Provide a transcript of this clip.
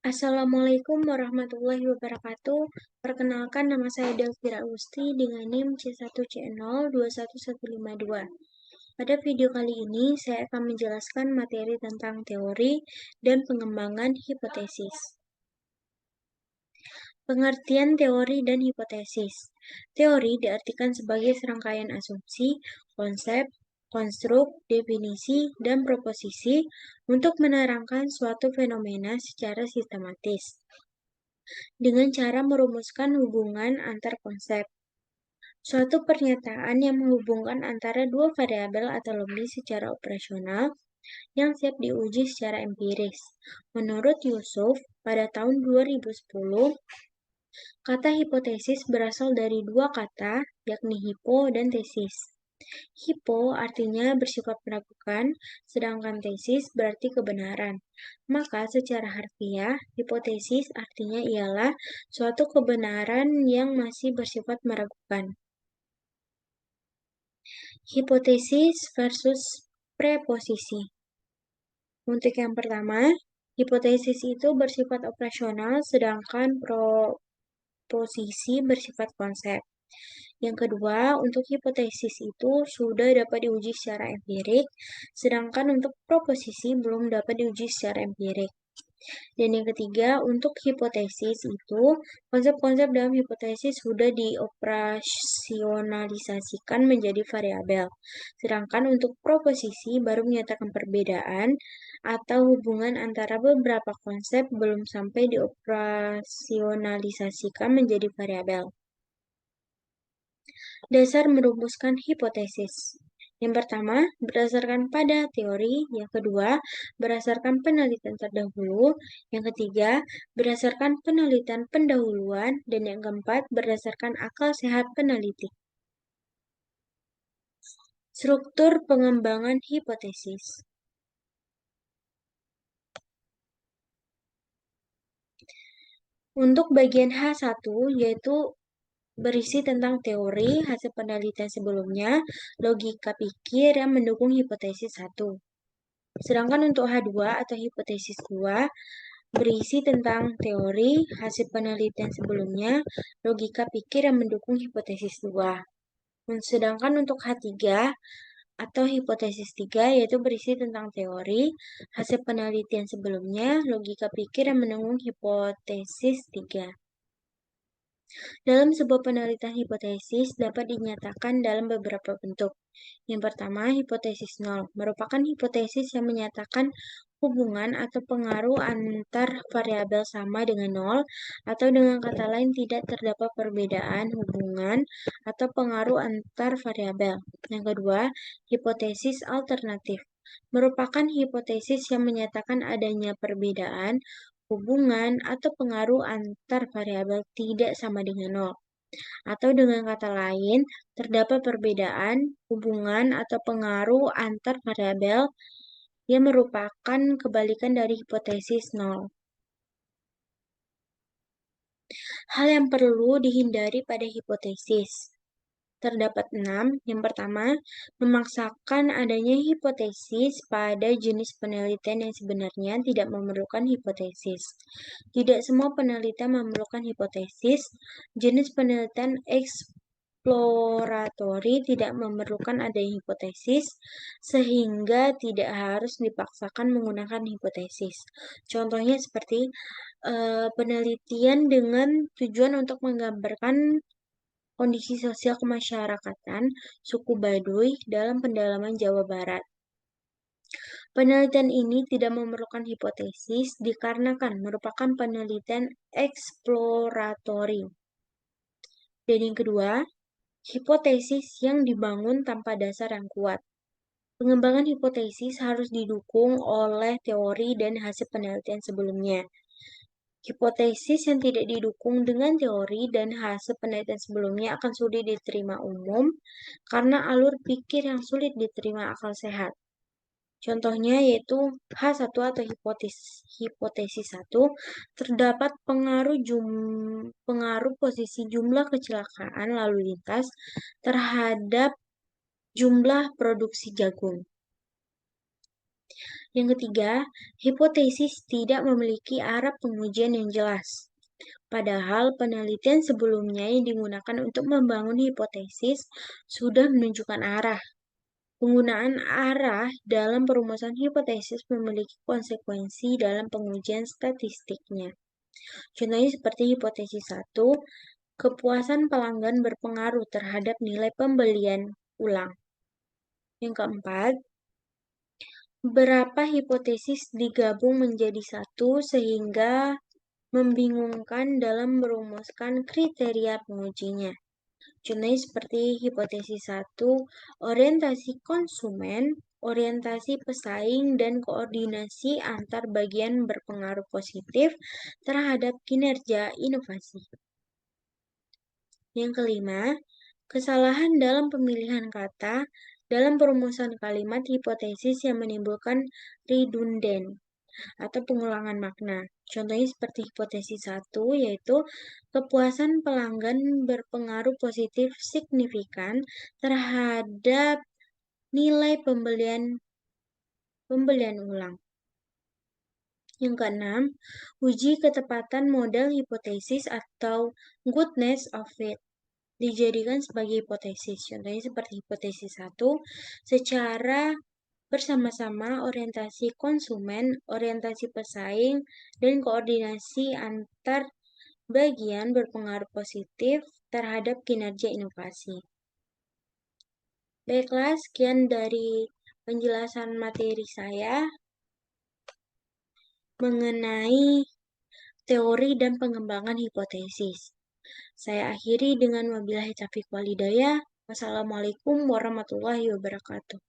Assalamualaikum warahmatullahi wabarakatuh. Perkenalkan, nama saya Delvira Agusti dengan NIM C1CN021152. Pada video kali ini, saya akan menjelaskan materi tentang teori dan pengembangan hipotesis. Pengertian teori dan hipotesis. Teori diartikan sebagai serangkaian asumsi, konsep, konstruk, definisi, dan proposisi untuk menerangkan suatu fenomena secara sistematis dengan cara merumuskan hubungan antar konsep. Suatu pernyataan yang menghubungkan antara dua variabel atau lebih secara operasional yang siap diuji secara empiris. Menurut Yusuf, pada tahun 2010, kata hipotesis berasal dari dua kata, yakni hipo dan tesis. Hipo artinya bersifat meragukan, sedangkan tesis berarti kebenaran. Maka secara harfiah, hipotesis artinya ialah suatu kebenaran yang masih bersifat meragukan. Hipotesis versus preposisi. Untuk yang pertama, hipotesis itu bersifat operasional, sedangkan proposisi bersifat konsep. Yang kedua, untuk hipotesis itu sudah dapat diuji secara empirik, sedangkan untuk proposisi belum dapat diuji secara empirik. Dan yang ketiga, untuk hipotesis itu, konsep-konsep dalam hipotesis sudah dioperasionalisasikan menjadi variabel. Sedangkan untuk proposisi baru menyatakan perbedaan atau hubungan antara beberapa konsep belum sampai dioperasionalisasikan menjadi variabel. Dasar merumuskan hipotesis. Yang pertama, berdasarkan pada teori. Yang kedua, berdasarkan penelitian terdahulu. Yang ketiga, berdasarkan penelitian pendahuluan. Dan yang keempat, berdasarkan akal sehat peneliti. Struktur pengembangan hipotesis. Untuk bagian H1, yaitu berisi tentang teori, hasil penelitian sebelumnya, logika pikir yang mendukung hipotesis 1. Sedangkan untuk H2 atau hipotesis 2, berisi tentang teori, hasil penelitian sebelumnya, logika pikir yang mendukung hipotesis 2. Sedangkan untuk H3 atau hipotesis 3, yaitu berisi tentang teori, hasil penelitian sebelumnya, logika pikir yang mendukung hipotesis 3. Dalam sebuah penelitian hipotesis dapat dinyatakan dalam beberapa bentuk. Yang pertama, hipotesis nol merupakan hipotesis yang menyatakan hubungan atau pengaruh antar variabel sama dengan nol, atau dengan kata lain tidak terdapat perbedaan hubungan atau pengaruh antar variabel. Yang kedua, hipotesis alternatif merupakan hipotesis yang menyatakan adanya perbedaan hubungan atau pengaruh antar variabel tidak sama dengan nol. Atau dengan kata lain, terdapat perbedaan hubungan atau pengaruh antar variabel yang merupakan kebalikan dari hipotesis nol. Hal yang perlu dihindari pada hipotesis. Terdapat 6. Yang pertama, memaksakan adanya hipotesis pada jenis penelitian yang sebenarnya tidak memerlukan hipotesis. Tidak semua penelitian memerlukan hipotesis. Jenis penelitian eksploratori tidak memerlukan adanya hipotesis, sehingga tidak harus dipaksakan menggunakan hipotesis. Contohnya seperti penelitian dengan tujuan untuk menggambarkan kondisi sosial kemasyarakatan suku Baduy dalam pendalaman Jawa Barat. Penelitian ini tidak memerlukan hipotesis dikarenakan merupakan penelitian eksploratori. Dan yang kedua, hipotesis yang dibangun tanpa dasar yang kuat. Pengembangan hipotesis harus didukung oleh teori dan hasil penelitian sebelumnya. Hipotesis yang tidak didukung dengan teori dan hasil penelitian sebelumnya akan sulit diterima umum karena alur pikir yang sulit diterima akal sehat. Contohnya yaitu H1 atau hipotesis 1, terdapat pengaruh posisi jumlah kecelakaan lalu lintas terhadap jumlah produksi jagung. Yang ketiga, hipotesis tidak memiliki arah pengujian yang jelas. Padahal penelitian sebelumnya yang digunakan untuk membangun hipotesis sudah menunjukkan arah. Penggunaan arah dalam perumusan hipotesis memiliki konsekuensi dalam pengujian statistiknya. Contohnya seperti hipotesis 1, kepuasan pelanggan berpengaruh terhadap nilai pembelian ulang. Yang keempat, berapa hipotesis digabung menjadi satu sehingga membingungkan dalam merumuskan kriteria pengujinya. Contohnya seperti hipotesis 1, orientasi konsumen, orientasi pesaing, dan koordinasi antar bagian berpengaruh positif terhadap kinerja inovasi. Yang kelima, kesalahan dalam pemilihan kata dalam perumusan kalimat hipotesis yang menimbulkan redundant atau pengulangan makna. Contohnya seperti hipotesis 1, yaitu kepuasan pelanggan berpengaruh positif signifikan terhadap nilai pembelian ulang. Yang keenam, uji ketepatan model hipotesis atau goodness of it dijadikan sebagai hipotesis. Contohnya seperti hipotesis 1, secara bersama-sama orientasi konsumen, orientasi pesaing, dan koordinasi antar bagian berpengaruh positif terhadap kinerja inovasi. Baiklah, sekian dari penjelasan materi saya mengenai teori dan pengembangan hipotesis. Saya akhiri dengan wabillahi taufiq walhidayah. Wassalamualaikum warahmatullahi wabarakatuh.